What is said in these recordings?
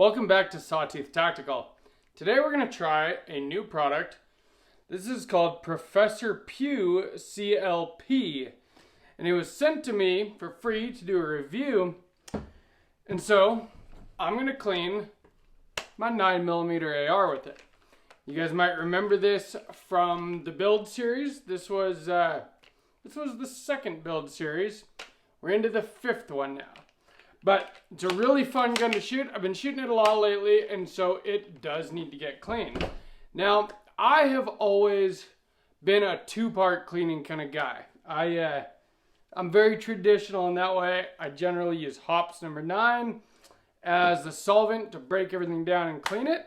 Welcome back to Sawtooth Tactical. Today we're going to try a new product. This is called Professor Pew CLP, and it was sent to me for free to do a review. And so I'm going to clean my 9mm AR with it. You guys might remember this from the build series. This was the second build series. We're into the fifth one now. But it's a really fun gun to shoot. I've been shooting it a lot lately, and so it does need to get cleaned. Now, I have always been a two-part cleaning kind of guy. I'm very traditional in that way. I generally use hops number 9 as the solvent to break everything down and clean it.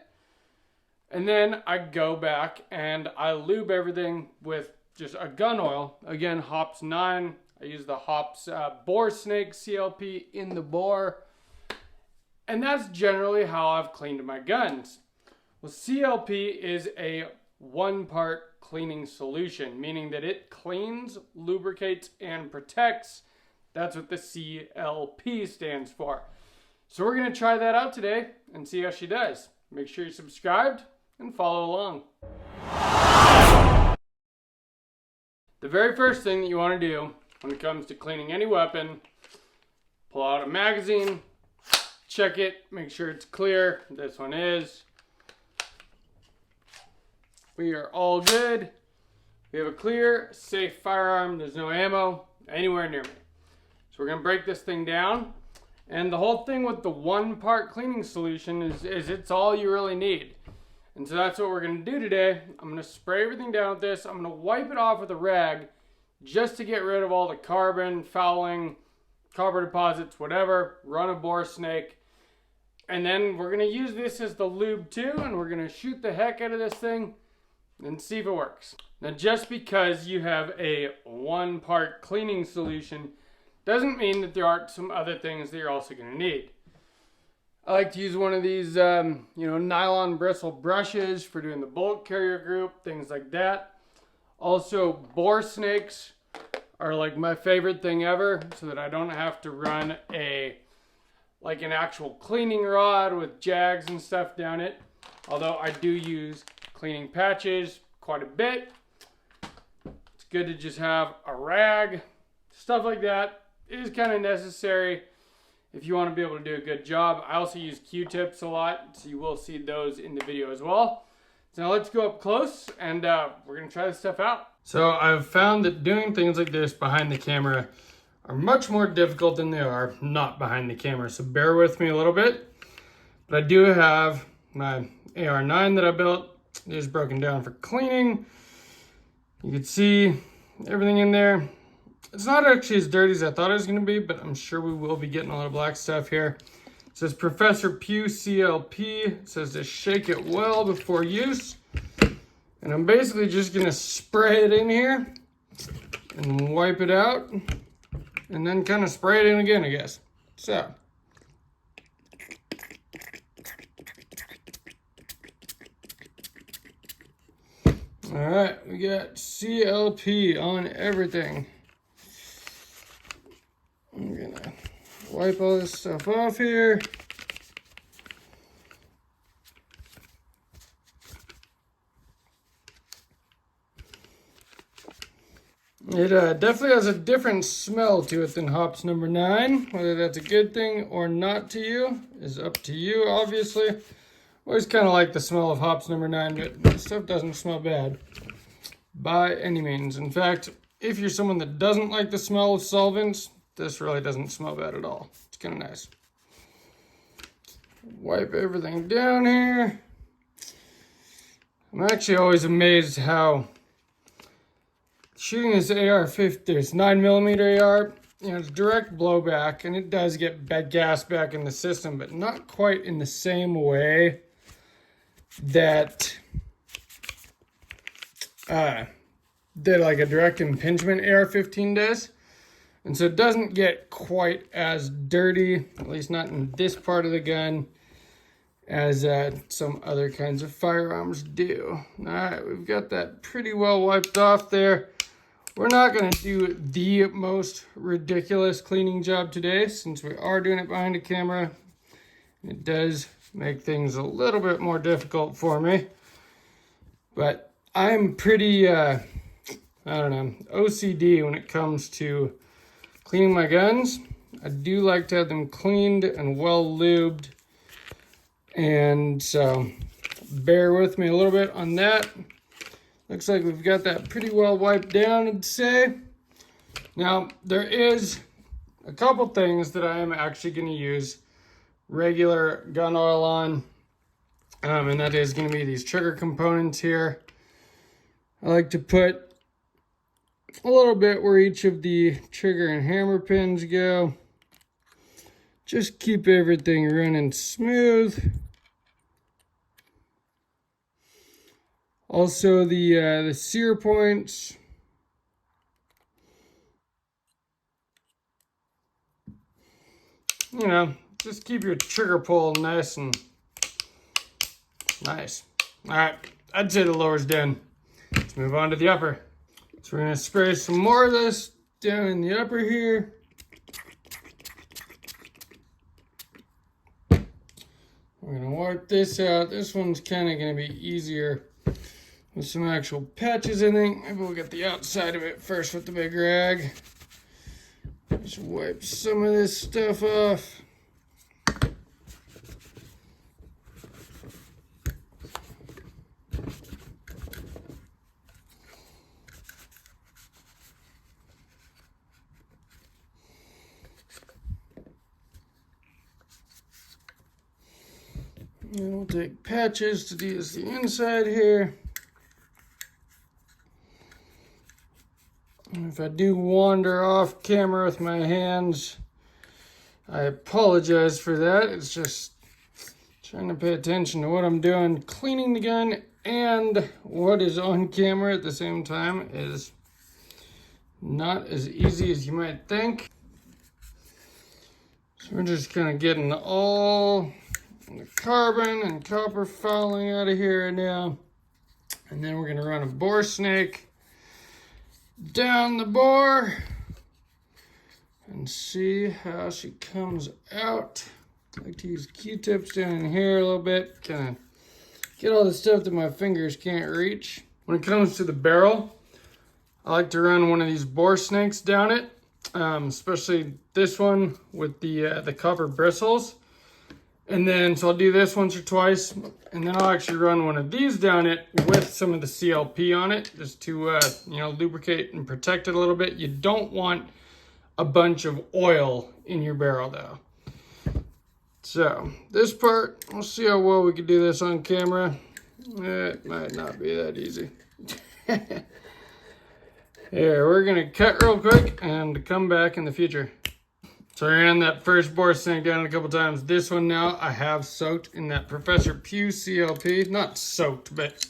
And then I go back and I lube everything with just a gun oil. Again, hops 9. I use the hops Bore Snake CLP in the bore. And that's generally how I've cleaned my guns. Well, CLP is a one-part cleaning solution, meaning that it cleans, lubricates, and protects. That's what the CLP stands for. So we're going to try that out today and see how she does. Make sure you're subscribed and follow along. The very first thing that you want to do when it comes to cleaning any weapon, pull out a magazine, check it, make sure it's clear. This one is. We are all good. We have a clear, safe firearm. There's no ammo anywhere near me. So we're going to break this thing down. And the whole thing with the one-part cleaning solution is it's all you really need. And so that's what we're going to do today. I'm going to spray everything down with this. I'm going to wipe it off with a rag just to get rid of all the carbon, fouling, copper deposits, whatever. Run a Bore Snake. And then we're going to use this as the lube too, and we're going to shoot the heck out of this thing and see if it works. Now, just because you have a one-part cleaning solution doesn't mean that there aren't some other things that you're also going to need. I like to use one of these, nylon bristle brushes for doing the bullet carrier group, things like that. Also, Bore Snakes are like my favorite thing ever, so that I don't have to run an actual cleaning rod with jags and stuff down it. Although I do use cleaning patches quite a bit. It's good to just have a rag. Stuff like that is kind of necessary if you want to be able to do a good job. I also use Q-tips a lot, so you will see those in the video as well. So now let's go up close and we're going to try this stuff out. So I've found that doing things like this behind the camera are much more difficult than they are not behind the camera. So bear with me a little bit. But I do have my AR9 that I built. It is broken down for cleaning. You can see everything in there. It's not actually as dirty as I thought it was going to be, but I'm sure we will be getting a lot of black stuff here. It says Professor Pew CLP. It says to shake it well before use. And I'm basically just going to spray it in here and wipe it out. And then kind of spray it in again, I guess. So. All right, we got CLP on everything. I'm gonna wipe all this stuff off here. It definitely has a different smell to it than hops number 9. Whether that's a good thing or not to you is up to you, obviously. Always kind of like the smell of hops number 9, but this stuff doesn't smell bad by any means. In fact, if you're someone that doesn't like the smell of solvents, this really doesn't smell bad at all. It's kind of nice. Wipe everything down here. I'm actually always amazed how shooting this AR-15, this 9mm AR, it's direct blowback, and it does get gas back in the system, but not quite in the same way that like a direct impingement AR-15 does. And so it doesn't get quite as dirty, at least not in this part of the gun, as some other kinds of firearms do. All right, we've got that pretty well wiped off there. We're not going to do the most ridiculous cleaning job today, since we are doing it behind a camera. It does make things a little bit more difficult for me. But I'm pretty, I don't know, OCD when it comes to cleaning my guns. I do like to have them cleaned and well lubed. And so bear with me a little bit on that. Looks like we've got that pretty well wiped down, I'd say. Now, there is a couple things that I am actually going to use regular gun oil on. And that is going to be these trigger components here. I like to put a little bit where each of the trigger and hammer pins go. Just keep everything running smooth. Also the sear points. You know, just keep your trigger pull nice and nice. All right, I'd say the lower's done. Let's move on to the upper. So we're gonna spray some more of this down in the upper here. We're gonna wipe this out. This one's kind of gonna be easier with some actual patches, I think. Maybe we'll get the outside of it first with the big rag. Just wipe some of this stuff off. And we'll take patches to do the inside here. And if I do wander off camera with my hands, I apologize for that. It's just trying to pay attention to what I'm doing. Cleaning the gun and what is on camera at the same time is not as easy as you might think. So we're just kind of getting all the carbon and copper fouling out of here now. And then we're going to run a bore snake down the bore and see how she comes out. I like to use Q-tips down in here a little bit, kind of get all the stuff that my fingers can't reach. When it comes to the barrel, I like to run one of these bore snakes down it, especially this one with the copper bristles. And then, so I'll do this once or twice, and then I'll actually run one of these down it with some of the CLP on it, just to, you know, lubricate and protect it a little bit. You don't want a bunch of oil in your barrel, though. So, this part, we'll see how well we can do this on camera. It might not be that easy. Here, we're going to cut real quick and come back in the future. So I ran that first bore snake down a couple times. This one now I have soaked in that Professor Pew CLP. Not soaked, but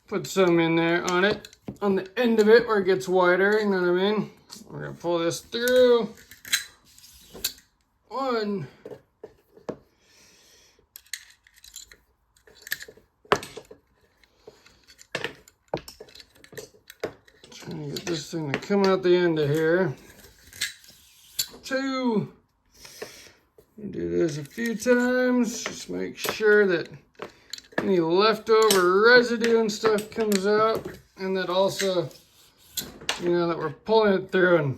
put some in there on it. On the end of it where it gets wider, you know what I mean? We're gonna pull this through. One. Trying to get this thing to come out the end of here. Two. Do this a few times. Just make sure that any leftover residue and stuff comes out, and that also, you know, that we're pulling it through and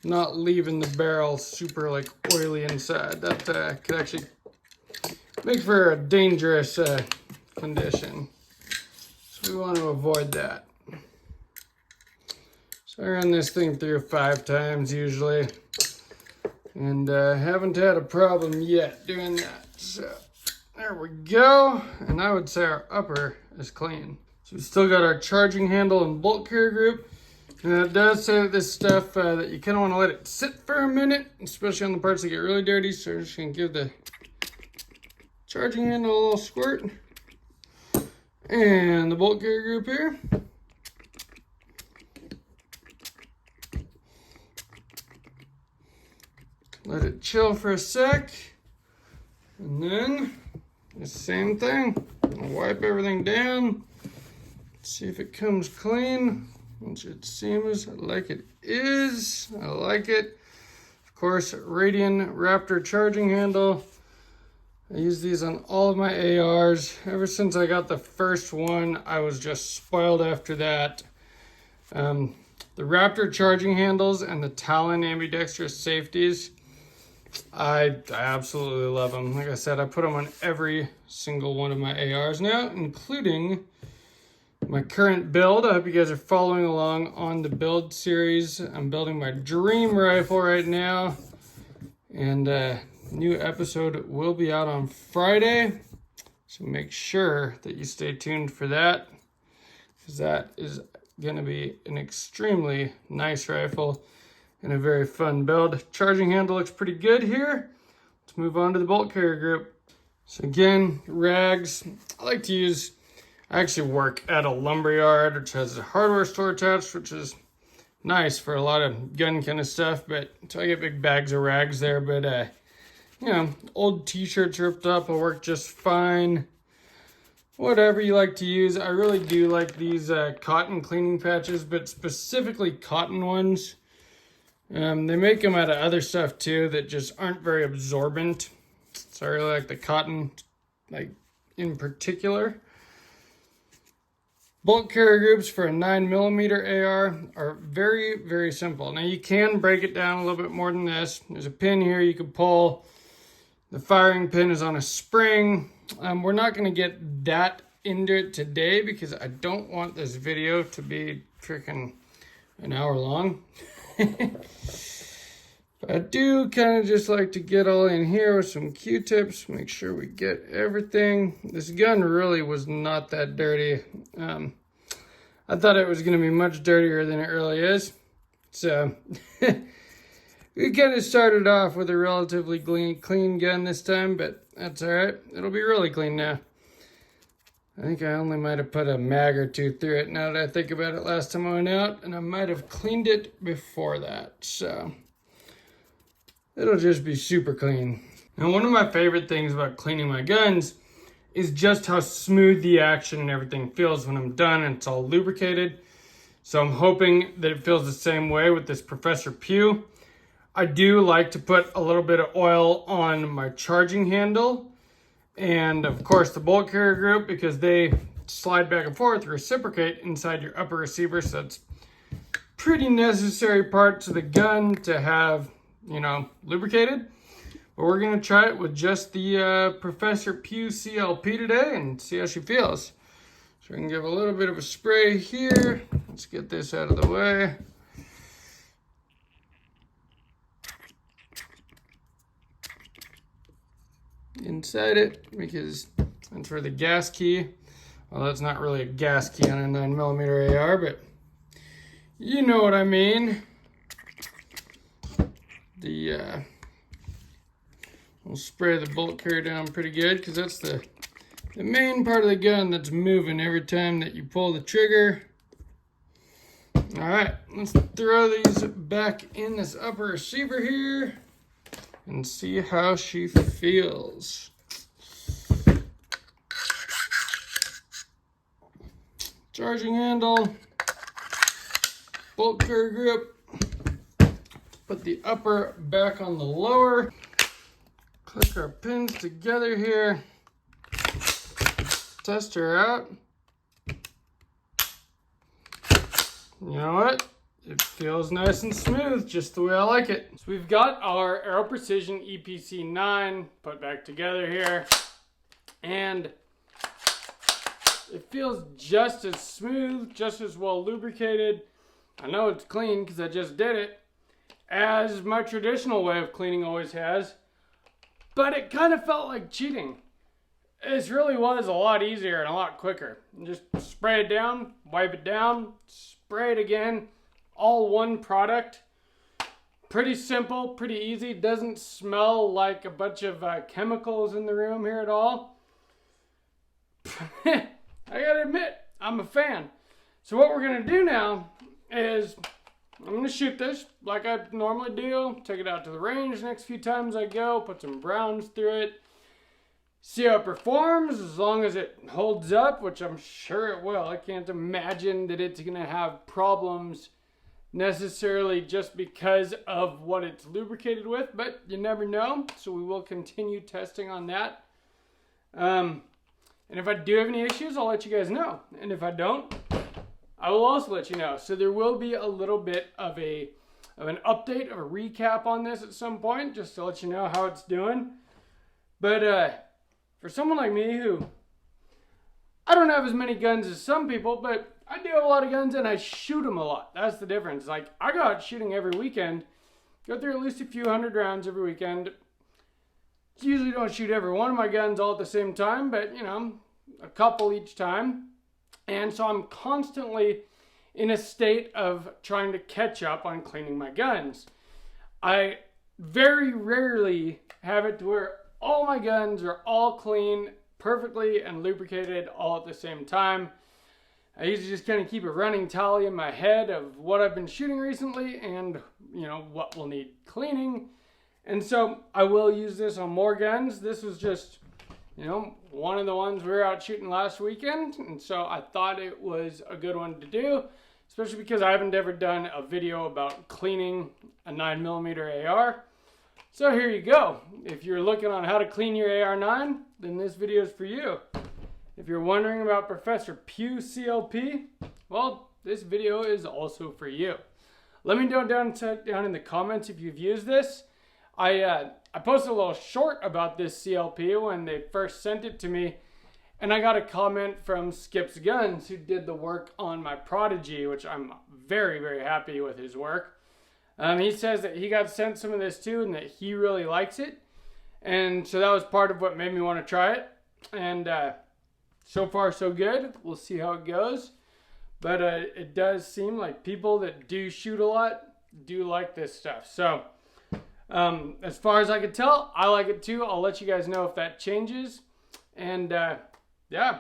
not leaving the barrel super like oily inside. That could actually make for a dangerous condition. So we want to avoid that. So I run this thing through 5 times usually. And haven't had a problem yet doing that. So there we go. And I would say our upper is clean. So we still got our charging handle and bolt carrier group. And it does say that this stuff that you kind of want to let it sit for a minute, especially on the parts that get really dirty. So we're just going to give the charging handle a little squirt. And the bolt carrier group here. Let it chill for a sec, and then the same thing. Wipe everything down, see if it comes clean, which it seems like it is. I like it. Of course, Radian Raptor charging handle. I use these on all of my ARs. Ever since I got the first one, I was just spoiled after that. The Raptor charging handles and the Talon ambidextrous safeties, I absolutely love them. Like I said, I put them on every single one of my ARs now, including my current build. I hope you guys are following along on the build series. I'm building my dream rifle right now, and new episode will be out on Friday, so make sure that you stay tuned for that, because that is going to be an extremely nice rifle and a very fun build. Charging handle looks pretty good here. Let's move on to the bolt carrier group. So again, rags. I actually work at a lumberyard, which has a hardware store attached, which is nice for a lot of gun kind of stuff, but so I get big bags of rags there. But you know, old t-shirts ripped up will work just fine. Whatever you like to use. I really do like these cotton cleaning patches, but specifically cotton ones. They make them out of other stuff too that just aren't very absorbent. So I really like the cotton, like in particular. Bolt carrier groups for a 9mm AR are very, very simple. Now you can break it down a little bit more than this. There's a pin here you can pull. The firing pin is on a spring. We're not going to get that into it today because I don't want this video to be freaking an hour long. But I do kind of just like to get all in here with some Q-tips, make sure we get everything. This gun really was not that dirty. I thought it was going to be much dirtier than it really is. So we kind of started off with a relatively clean gun this time, but that's all right. It'll be really clean now. I think I only might have put a mag or two through it now that I think about it last time I went out, and I might have cleaned it before that, so it'll just be super clean. Now, one of my favorite things about cleaning my guns is just how smooth the action and everything feels when I'm done and it's all lubricated. So I'm hoping that it feels the same way with this Professor Pew. I do like to put a little bit of oil on my charging handle and of course the bolt carrier group, because they slide back and forth, reciprocate inside your upper receiver. So it's pretty necessary parts of the gun to have, you know, lubricated. But we're gonna try it with just the Professor Pew CLP today and see how she feels. So we can give a little bit of a spray here. Let's get this out of the way. Inside it, because that's where the gas key, well, that's not really a gas key on a 9mm AR, but you know what I mean. We'll spray the bolt carrier down pretty good, because that's the main part of the gun that's moving every time that you pull the trigger. All right, let's throw these back in this upper receiver here and see how she feels. Charging handle, bolt carrier grip. Put the upper back on the lower. Click our pins together here. Test her out. You know what? It feels nice and smooth, just the way I like it. So we've got our Aero Precision EPC 9 put back together here. And it feels just as smooth, just as well lubricated. I know it's clean because I just did it, as my traditional way of cleaning always has. But it kind of felt like cheating. This really was a lot easier and a lot quicker. Just spray it down, wipe it down, spray it again. All one product. Pretty simple, pretty easy. Doesn't smell like a bunch of chemicals in the room here at all. I gotta admit, I'm a fan. So what we're gonna do now is I'm gonna shoot this like I normally do. Take it out to the range the next few times I go. Put some rounds through it. See how it performs, as long as it holds up, which I'm sure it will. I can't imagine that it's gonna have problems necessarily just because of what it's lubricated with, but you never know. So we will continue testing on that And if I do have any issues, I'll let you guys know. And if I don't, I will also let you know. So there will be a little bit of an update, of a recap on this at some point, just to let you know how it's doing. But for someone like me who, I don't have as many guns as some people, but I do have a lot of guns and I shoot them a lot. That's the difference. Like, I go out shooting every weekend, go through at least a few hundred rounds every weekend. Usually don't shoot every one of my guns all at the same time, but, you know, a couple each time. And so I'm constantly in a state of trying to catch up on cleaning my guns. I very rarely have it to where all my guns are all clean, perfectly and lubricated all at the same time. I usually just kind of keep a running tally in my head of what I've been shooting recently and, you know, what will need cleaning. And so I will use this on more guns. This was just, you know, one of the ones we were out shooting last weekend. And so I thought it was a good one to do, especially because I haven't ever done a video about cleaning a 9mm AR. So here you go. If you're looking on how to clean your AR-9, then this video is for you. If you're wondering about Professor Pew CLP, well, this video is also for you. Let me know down in the comments if you've used this. I posted a little short about this CLP when they first sent it to me, and I got a comment from Skip's Guns, who did the work on my Prodigy, which I'm very, very happy with his work. He says that he got sent some of this too and that he really likes it. And so that was part of what made me want to try it. And so far so good. We'll see how it goes. But it does seem like people that do shoot a lot do like this stuff. So as far as I can tell, I like it too. I'll let you guys know if that changes. And yeah,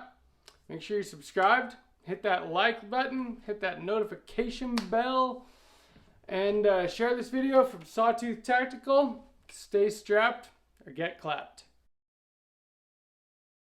make sure you're subscribed. Hit that like button. Hit that notification bell. And share this video from Sawtooth Tactical. Stay strapped or get clapped.